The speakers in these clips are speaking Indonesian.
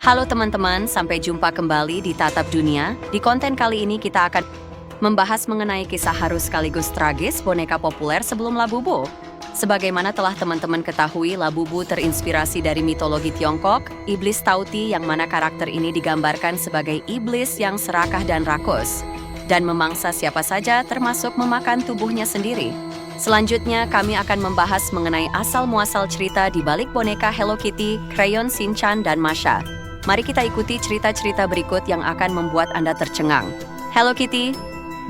Halo teman-teman, sampai jumpa kembali di Tatap Dunia. Di konten kali ini kita akan membahas mengenai kisah haru sekaligus tragis boneka populer sebelum Labubu. Sebagaimana telah teman-teman ketahui, Labubu terinspirasi dari mitologi Tiongkok, iblis Tauti yang mana karakter ini digambarkan sebagai iblis yang serakah dan rakus, dan memangsa siapa saja termasuk memakan tubuhnya sendiri. Selanjutnya, kami akan membahas mengenai asal-muasal cerita di balik boneka Hello Kitty, Crayon Shin-chan, dan Masha. Mari kita ikuti cerita-cerita berikut yang akan membuat Anda tercengang. Hello Kitty.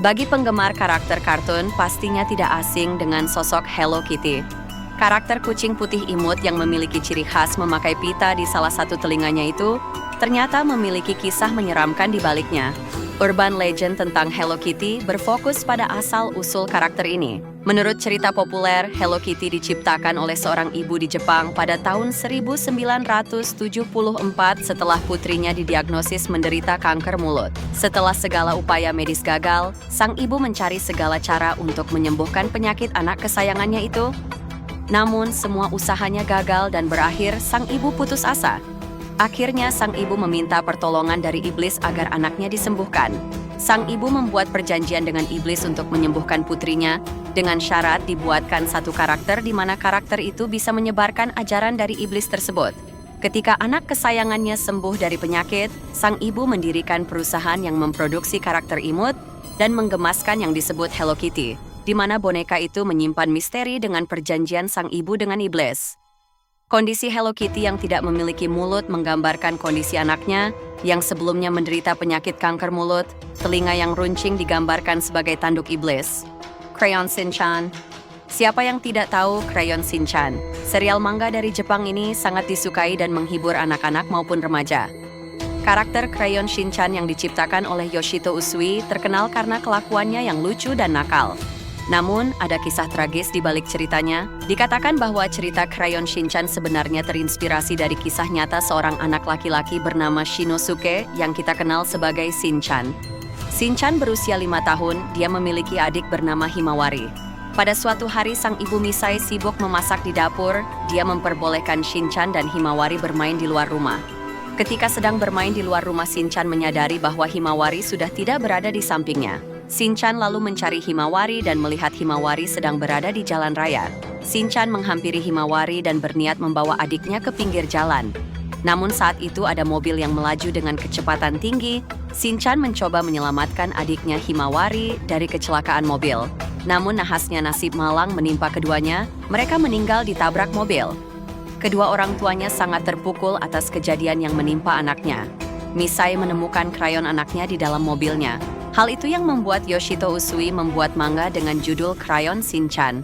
Bagi penggemar karakter kartun, pastinya tidak asing dengan sosok Hello Kitty. Karakter kucing putih imut yang memiliki ciri khas memakai pita di salah satu telinganya itu, ternyata memiliki kisah menyeramkan di baliknya. Urban legend tentang Hello Kitty berfokus pada asal-usul karakter ini. Menurut cerita populer, Hello Kitty diciptakan oleh seorang ibu di Jepang pada tahun 1974 setelah putrinya didiagnosis menderita kanker mulut. Setelah segala upaya medis gagal, sang ibu mencari segala cara untuk menyembuhkan penyakit anak kesayangannya itu. Namun, semua usahanya gagal dan berakhir sang ibu putus asa. Akhirnya, sang ibu meminta pertolongan dari iblis agar anaknya disembuhkan. Sang ibu membuat perjanjian dengan iblis untuk menyembuhkan putrinya, dengan syarat dibuatkan satu karakter di mana karakter itu bisa menyebarkan ajaran dari iblis tersebut. Ketika anak kesayangannya sembuh dari penyakit, sang ibu mendirikan perusahaan yang memproduksi karakter imut dan menggemaskan yang disebut Hello Kitty, di mana boneka itu menyimpan misteri dengan perjanjian sang ibu dengan iblis. Kondisi Hello Kitty yang tidak memiliki mulut menggambarkan kondisi anaknya yang sebelumnya menderita penyakit kanker mulut, telinga yang runcing digambarkan sebagai tanduk iblis. Crayon Shin-chan. Siapa yang tidak tahu Crayon Shin-chan? Serial manga dari Jepang ini sangat disukai dan menghibur anak-anak maupun remaja. Karakter Crayon Shin-chan yang diciptakan oleh Yoshito Usui terkenal karena kelakuannya yang lucu dan nakal. Namun, ada kisah tragis di balik ceritanya. Dikatakan bahwa cerita Crayon Shin-chan sebenarnya terinspirasi dari kisah nyata seorang anak laki-laki bernama Shinosuke yang kita kenal sebagai Shin-chan. Shin-chan berusia 5 tahun, dia memiliki adik bernama Himawari. Pada suatu hari, sang ibu Misai sibuk memasak di dapur. Dia memperbolehkan Shin-chan dan Himawari bermain di luar rumah. Ketika sedang bermain di luar rumah, Shin-chan menyadari bahwa Himawari sudah tidak berada di sampingnya. Shin-chan lalu mencari Himawari dan melihat Himawari sedang berada di jalan raya. Shin-chan menghampiri Himawari dan berniat membawa adiknya ke pinggir jalan. Namun saat itu ada mobil yang melaju dengan kecepatan tinggi. Shin-chan mencoba menyelamatkan adiknya Himawari dari kecelakaan mobil. Namun nahasnya nasib malang menimpa keduanya, mereka meninggal ditabrak mobil. Kedua orang tuanya sangat terpukul atas kejadian yang menimpa anaknya. Misai menemukan krayon anaknya di dalam mobilnya. Hal itu yang membuat Yoshito Usui membuat manga dengan judul Crayon Shin-chan.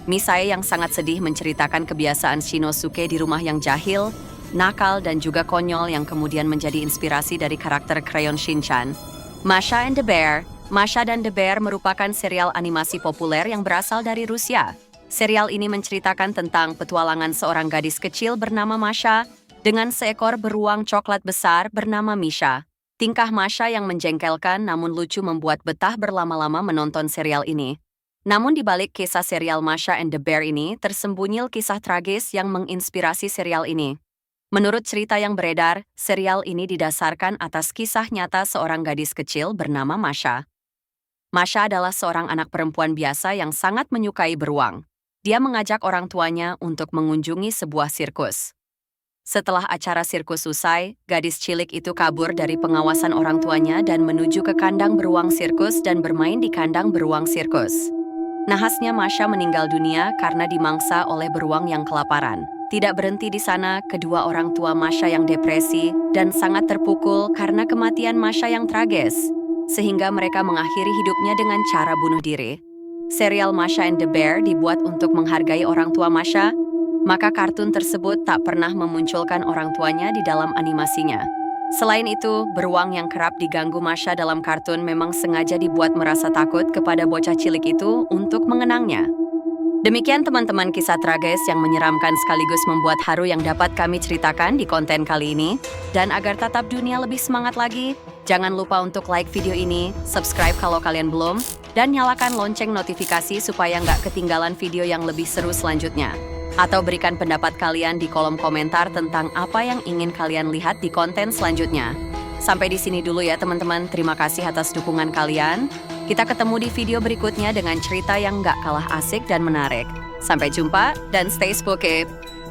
Misai yang sangat sedih menceritakan kebiasaan Shinosuke di rumah yang jahil, nakal, dan juga konyol yang kemudian menjadi inspirasi dari karakter Crayon Shin-chan. Masha and the Bear. Masha dan the Bear merupakan serial animasi populer yang berasal dari Rusia. Serial ini menceritakan tentang petualangan seorang gadis kecil bernama Masha dengan seekor beruang coklat besar bernama Misha. Tingkah Masha yang menjengkelkan namun lucu membuat betah berlama-lama menonton serial ini. Namun di balik kisah serial Masha and the Bear ini, tersembunyi kisah tragis yang menginspirasi serial ini. Menurut cerita yang beredar, serial ini didasarkan atas kisah nyata seorang gadis kecil bernama Masha. Masha adalah seorang anak perempuan biasa yang sangat menyukai beruang. Dia mengajak orang tuanya untuk mengunjungi sebuah sirkus. Setelah acara sirkus usai, gadis cilik itu kabur dari pengawasan orang tuanya dan menuju ke kandang beruang sirkus dan bermain di kandang beruang sirkus. Nahasnya Masha meninggal dunia karena dimangsa oleh beruang yang kelaparan. Tidak berhenti di sana, kedua orang tua Masha yang depresi dan sangat terpukul karena kematian Masha yang tragis, sehingga mereka mengakhiri hidupnya dengan cara bunuh diri. Serial Masha and the Bear dibuat untuk menghargai orang tua Masha, maka kartun tersebut tak pernah memunculkan orang tuanya di dalam animasinya. Selain itu, beruang yang kerap diganggu Masha dalam kartun memang sengaja dibuat merasa takut kepada bocah cilik itu untuk mengenangnya. Demikian teman-teman kisah tragis yang menyeramkan sekaligus membuat haru yang dapat kami ceritakan di konten kali ini. Dan agar Tatap Dunia lebih semangat lagi, jangan lupa untuk like video ini, subscribe kalau kalian belum, dan nyalakan lonceng notifikasi supaya nggak ketinggalan video yang lebih seru selanjutnya. Atau berikan pendapat kalian di kolom komentar tentang apa yang ingin kalian lihat di konten selanjutnya. Sampai di sini dulu ya teman-teman, terima kasih atas dukungan kalian. Kita ketemu di video berikutnya dengan cerita yang gak kalah asik dan menarik. Sampai jumpa dan stay spooky!